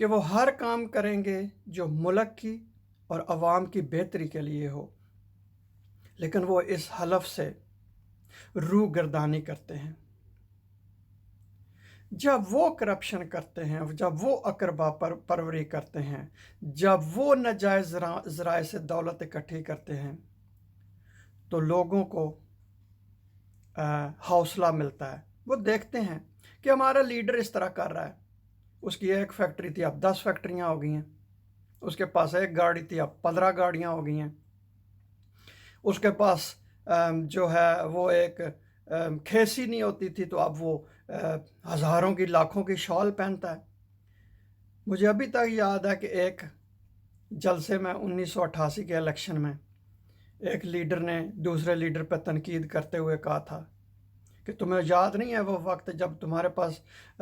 کہ وہ ہر کام کریں گے جو ملک کی اور عوام کی بہتری کے لیے ہو، لیکن وہ اس حلف سے روح گردانی کرتے ہیں۔ جب وہ کرپشن کرتے ہیں، جب وہ اقربا پروری کرتے ہیں، جب وہ ناجائز ذرائع سے دولت اکٹھی کرتے ہیں، تو لوگوں کو حوصلہ ملتا ہے۔ وہ دیکھتے ہیں کہ ہمارا لیڈر اس طرح کر رہا ہے، اس کی ایک فیکٹری تھی اب 10 فیکٹریاں ہو گئی ہیں، اس کے پاس ایک گاڑی تھی اب 15 گاڑیاں ہو گئی ہیں، اس کے پاس جو ہے وہ ایک کھیسی نہیں ہوتی تھی تو اب وہ ہزاروں کی لاکھوں کی شال پہنتا ہے۔ مجھے ابھی تک یاد ہے کہ ایک جلسے میں 1988 کے الیکشن میں ایک لیڈر نے دوسرے لیڈر پہ تنقید کرتے ہوئے کہا تھا کہ تمہیں یاد نہیں ہے وہ وقت جب تمہارے پاس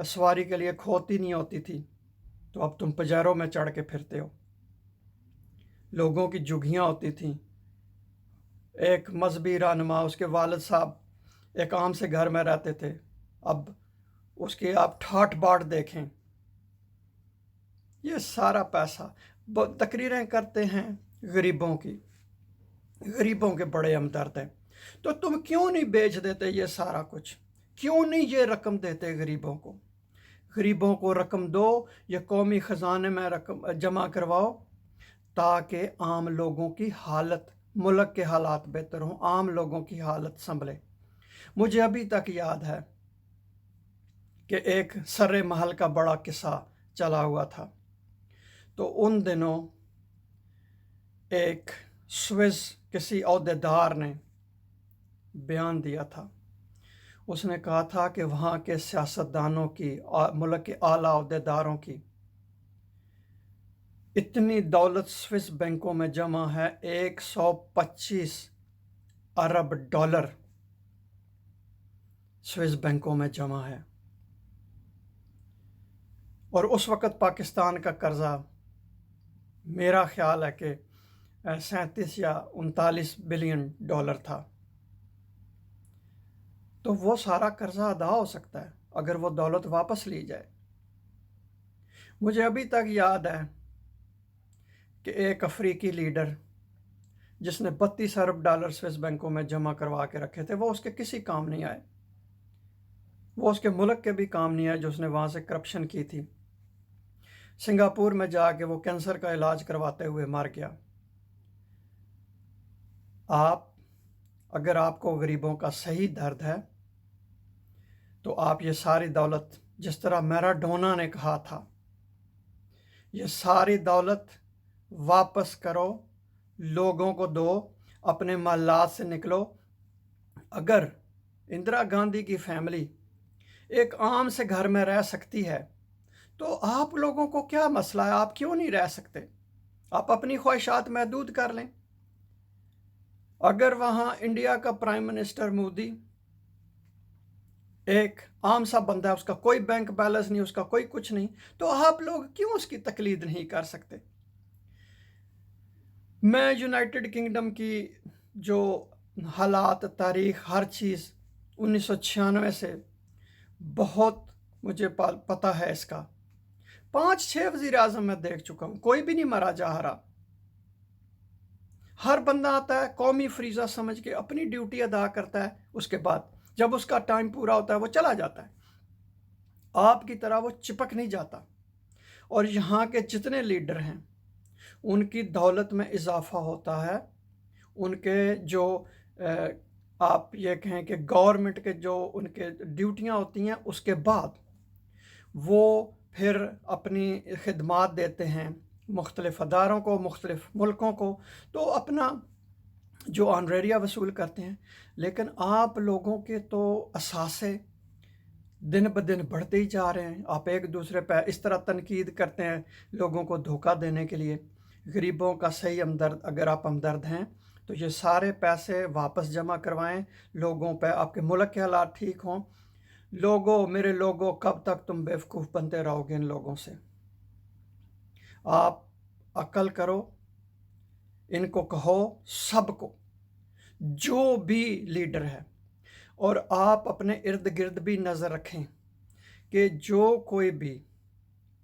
سواری کے لیے کھوتی نہیں ہوتی تھی، تو اب تم پجیروں میں چڑھ کے پھرتے ہو۔ لوگوں کی جھگیاں ہوتی تھیں۔ ایک مذہبی رہنما، اس کے والد صاحب ایک عام سے گھر میں رہتے تھے، اب اس کی آپ ٹھاٹ باٹ دیکھیں۔ یہ سارا پیسہ تقریریں کرتے ہیں غریبوں کی، غریبوں کے بڑے ہمدرد ہیں۔ تو تم کیوں نہیں بیچ دیتے یہ سارا کچھ؟ کیوں نہیں یہ رقم دیتے غریبوں کو؟ غریبوں کو رقم دو، یہ قومی خزانے میں رقم جمع کرواؤ تاکہ عام لوگوں کی حالت، ملک کے حالات بہتر ہوں، عام لوگوں کی حالت سنبھلے۔ مجھے ابھی تک یاد ہے کہ ایک سر محل کا بڑا قصہ چلا ہوا تھا۔ تو ان دنوں ایک سوئس کسی عہدیدار نے بیان دیا تھا۔ اس نے کہا تھا کہ وہاں کے سیاستدانوں کی، ملک کے اعلیٰ عہدیداروں کی اتنی دولت سوئس بینکوں میں جمع ہے، 125 ارب ڈالر سوئس بینکوں میں جمع ہے۔ اور اس وقت پاکستان کا قرضہ میرا خیال ہے کہ 37 یا 39 بلین ڈالر تھا۔ تو وہ سارا قرضہ ادا ہو سکتا ہے اگر وہ دولت واپس لی جائے۔ مجھے ابھی تک یاد ہے کہ ایک افریقی لیڈر جس نے 32 ارب ڈالر سوئس بینکوں میں جمع کروا کے رکھے تھے، وہ اس کے کسی کام نہیں آئے، وہ اس کے ملک کے بھی کام نہیں آئے جو اس نے وہاں سے کرپشن کی تھی۔ سنگاپور میں جا کے وہ کینسر کا علاج کرواتے ہوئے مر گیا۔ اگر آپ کو غریبوں کا صحیح درد ہے تو آپ یہ ساری دولت، جس طرح میراڈونا نے کہا تھا، یہ ساری دولت واپس کرو، لوگوں کو دو، اپنے محلات سے نکلو۔ اگر اندرا گاندھی کی فیملی ایک عام سے گھر میں رہ سکتی ہے تو آپ لوگوں کو کیا مسئلہ ہے؟ آپ کیوں نہیں رہ سکتے؟ آپ اپنی خواہشات محدود کر لیں۔ اگر وہاں انڈیا کا پرائم منسٹر مودی ایک عام سا بندہ ہے، اس کا کوئی بینک بیلنس نہیں، اس کا کوئی کچھ نہیں، تو آپ لوگ کیوں اس کی تقلید نہیں کر سکتے؟ میں یونائٹڈ کنگڈم کی جو حالات، تاریخ، ہر چیز 1996 سے بہت مجھے پتہ ہے اس کا۔ 5-6 وزیر اعظم میں دیکھ چکا ہوں، کوئی بھی نہیں مرا جا رہا۔ ہر بندہ آتا ہے، قومی فریضہ سمجھ کے اپنی ڈیوٹی ادا کرتا ہے، اس کے بعد جب اس کا ٹائم پورا ہوتا ہے وہ چلا جاتا ہے۔ آپ کی طرح وہ چپک نہیں جاتا۔ اور یہاں کے جتنے لیڈر ہیں ان کی دولت میں اضافہ ہوتا ہے، ان کے جو آپ یہ کہیں کہ گورنمنٹ کے جو ان کے ڈیوٹیاں ہوتی ہیں، اس کے بعد وہ پھر اپنی خدمات دیتے ہیں مختلف اداروں کو، مختلف ملکوں کو، تو اپنا جو آنریریا وصول کرتے ہیں۔ لیکن آپ لوگوں کے تو اثاثے دن بدن بڑھتے ہی جا رہے ہیں۔ آپ ایک دوسرے پہ اس طرح تنقید کرتے ہیں لوگوں کو دھوکہ دینے کے لیے۔ غریبوں کا صحیح ہمدرد اگر آپ ہمدرد ہیں تو یہ سارے پیسے واپس جمع کروائیں لوگوں پہ، آپ کے ملک کے حالات ٹھیک ہوں۔ لوگوں، میرے لوگوں، کب تک تم بیوقوف بنتے رہو گے ان لوگوں سے؟ آپ عقل کرو، ان کو کہو، سب کو، جو بھی لیڈر ہے، اور آپ اپنے ارد گرد بھی نظر رکھیں کہ جو کوئی بھی